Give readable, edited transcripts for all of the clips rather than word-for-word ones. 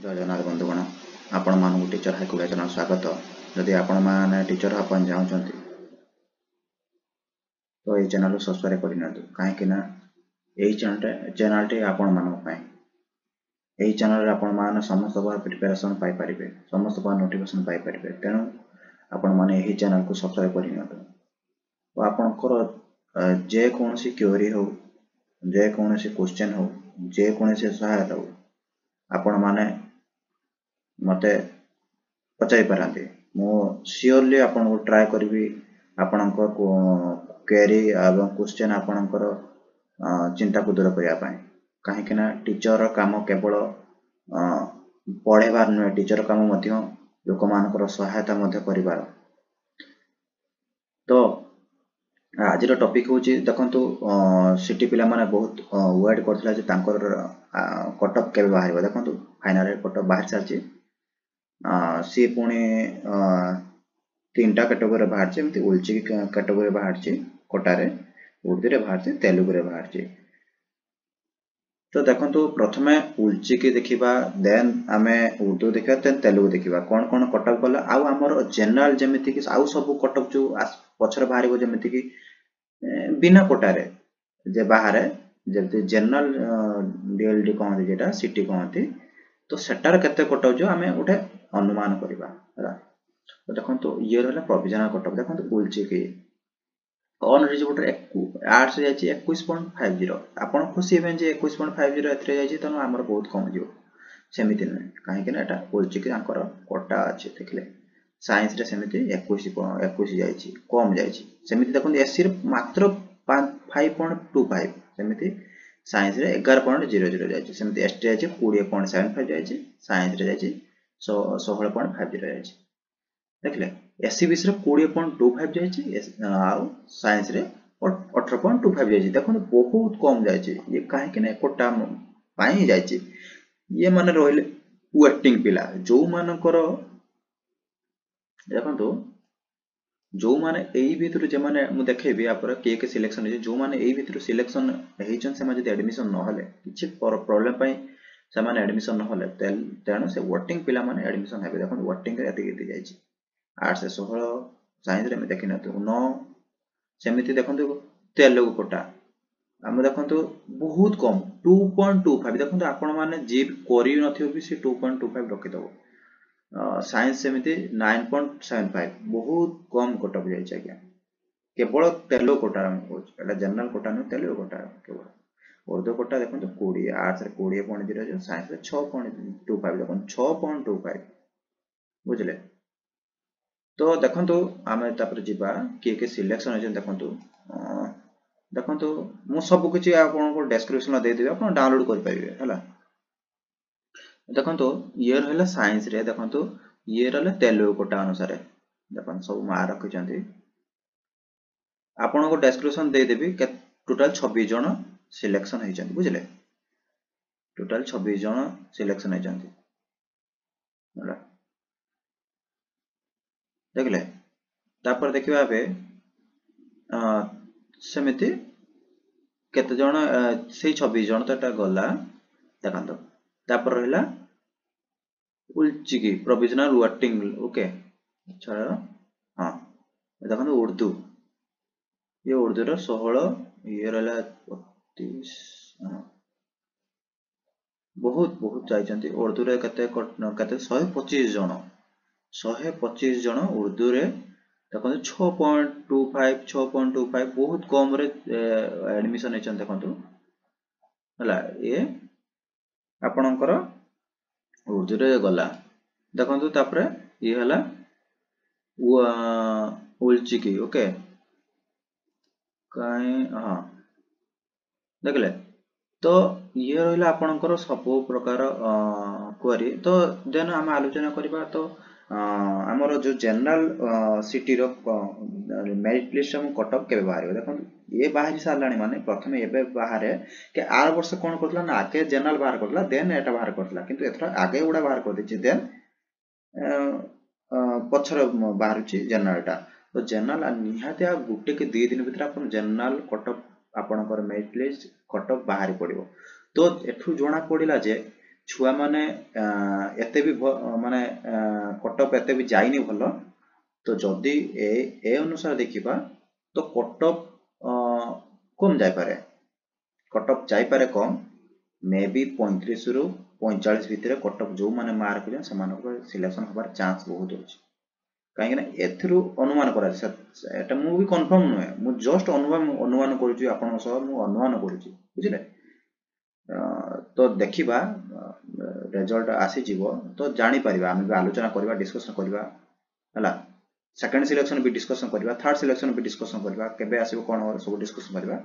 जय जगन्नाथ बंधुगण आपण मानक टीचर हाइकु चैनल स्वागत। जदि आपण माने टीचर अपन चाहूचंती तो ये चैनल सब्सक्राइब कर नियंतु काहेकि ना एही चैनल आपण मानक पय एही चैनल रे आपण माने समस्त बार प्रिपरेशन पाई परिबे, समस्त बार नोटिफिकेशन पाई परिबे। तेनु आपण माने एही चैनल को सब्सक्राइब कर नियंतु। तो आपनकर जे कोनसी क्वेरी हो, जे कोनसी क्वेश्चन हो, जे कोनसी सहायता हो, आपण माने मते पचाई पारंती। मो सियोरली आपन को ट्राई करबी आपनकर क्वेरी एवं क्वेश्चन आपनकर चिंता को दूर करिया पाए। काहे कि ना टीचर काम केवल पढ़ेबार नुहे, टीचर काम मध्य लोक मानकर सहायता मध्य करिबार। तो आज टॉपिक होची देखंतु सिटी पिला माने बहुत वेट करथला जे तांकर कटअप केबे बाहरिबा। देखंतु फाइनल कटअप बाहर सारची सी पुणी तीनटा कैटेगरी बाहर एमती उलची कैटेगरी बाहर कोटारे, उर्दू रे बाहर, तेलुगु रे बाहर। तो देखंतु प्रथमे उलची की देखिबा, देन आमे उर्दू देखिबा, देन तेलुगु देखिबा कोन कोन कटअप कला। आउ हमर जनरल जेमिति कि आउ सब कटअप जो पछरे बाहरिबो जेमिति कि बिना कोटारे जे बाहर जेमिति जनरल डीएलडी कहते जेटा सिटी कहते, तो सेटार केते कटअप जो आमे उठे अनुमान करिबा हला। तो देखंतु ये रहला प्रोविजनल कटअप। देखंतु उलची की ऑन रिजर्वेटर आर्ट्स जायछि 21.50 आपण खुशी हेबेन जे 21.50 एथरे जायछि तनो हमर बहुत कम जिवो। सेमिति नै काहे कि ना एटा उलची की आंकर कोटा अछि देखले। साइंस रे सेमिति 21 जायछि, कम जायछि। सेमिति देखंतु एससी रे मात्र 5.25, सेमिति साइंस रे 11.00 जायछि। सेमिति एसटी जायछि 20.75 जायछि, साइंस रे जायछि 16.50 जायछि देखले। एससीबीसी रे 20.25 जायछि आउ साइंस रे 18.25 जायछि। देखंतु बहुत कम जायछि। ये काहे कि ना कोटा पाई जायछि। ये माने रहिले वेटिंग पिला जो मानकर देखंतु जो माने एई भितरु जे माने मु देखेबी आपर के सिलेक्शन हे, जो माने एई भितरु सिलेक्शन हेइचन से माने एडमिशन न हले किछि प्रॉब्लम पई से माने एडमिशन न हले तेनु से वेटिंग पिला माने एडमिशन हेबे। देखंतु वेटिंग रे एति जायछि आर्ट्स 16, साइंस रे में देखिना तो 9, सेमिति देखंतु तेलुगु कोटा हम देखंतु बहुत कम 2.25। देखंतु आपण माने जे करि नथियो भी से 2.25 रखि दबो। साइंस सेमिति 9.75 बहुत कम कोटा बुझाइ छै आज्ञा। केवल तेलुगु कोटा हम कहछ, एटा जनरल कोटा न तेलुगु कोटा केवल। उर्दू कोटा देखंतु 20, आर्ट्स रे 20.00, साइंस रे 6.25 देखंतु 6.25 बुझले। तो देखंतु आमे तापर जिबा के सिलेक्शन होजन। देखंतु देखंतु मु सब किछ आपन को डिस्क्रिप्शन में दे देबे, आपन डाउनलोड कर परिबे हला। देखंतु ये रहला साइंस रे, देखंतु ये रहला तेलुगु कोटा अनुसार देखन सब मार रखिचंती। आपन को डिस्क्रिप्शन दे देबी के टोटल 26 जन सिलेक्शन होइचंती बुझले। टोटल 26 जन सिलेक्शन होइचंती हला देखले। तापर देखिबा बे सेमिति केते जण से 26 जण तो एटा गला देखंतो। तापर रहला उलची की प्रोविजनल वेटिंग ओके छाड़। हां देखंतो उर्दू, ये उर्दू रो 16, ये रहला 32 बहुत बहुत जाइचंती। उर्दू रे कते 125 जण, 125 जण उर्दू रे देखंतु 6.25 बहुत कम रे एडमिशन हेचन देखंतु हला। ये आपनकर उर्दू रे गला देखंतु। तापरे ये हला उलची की ओके काई हां देखले। तो ये रहला आपनकर सब प्रकार क्वेरी। तो देन हम आलोचना करबा। तो हमर जो जनरल सिटी रो मेरिट लिस्ट हम कटअप केबे बाहर देखंतु। ये बाहर सारलाणी माने प्रथमे एबे बाहर के आर वर्ष कोन करथला ना आगे जनरल बाहर करथला, देन एटा बाहर करथला, किंतु एथरा आगे उडा बाहर कर दिछि, देन पछर बाहर छि जनरलटा। तो जनरल निहाते आ गुटे के 2 दिन भीतर अपन जनरल कटअप आपनकर मेरिट लिस्ट कटअप बाहर पड़िबो। तो एठु जोना पड़िला जे छुआ माने एते भी माने कटअप एते भी जाइनी भल तो जदि ए अनुसार देखिबा तो कटअप कम जाय पारे कटअप जाय पारे कम मे बी 35 रु 45 भितर कटअप जो माने मार्क करन समानको सिलेक्शन होबार चांस बहुत अछि कहीं ना एथरु अनुमान करा एटा मु भी कंफर्म नुहे मु जस्ट अनुमान करूची आपन सह मु अनुमान करूची बुझिले तो देखिबा रिजल्ट आसी जीवो तो जानि परिबा हम भी आलोचना करबा डिस्कशन करबा हला सेकंड सिलेक्शन भी डिस्कशन करबा थर्ड सिलेक्शन भी डिस्कशन करबा केबे आसीबो कोन और सब डिस्कशन करबा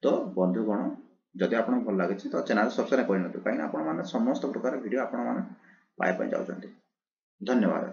तो बंधु गण जदि आपन भल लागे तो चैनल सब्सक्राइब करनतु काई आपण माने समस्त प्रकार वीडियो आपण माने पाए पाए जाउछन्ती धन्यवाद।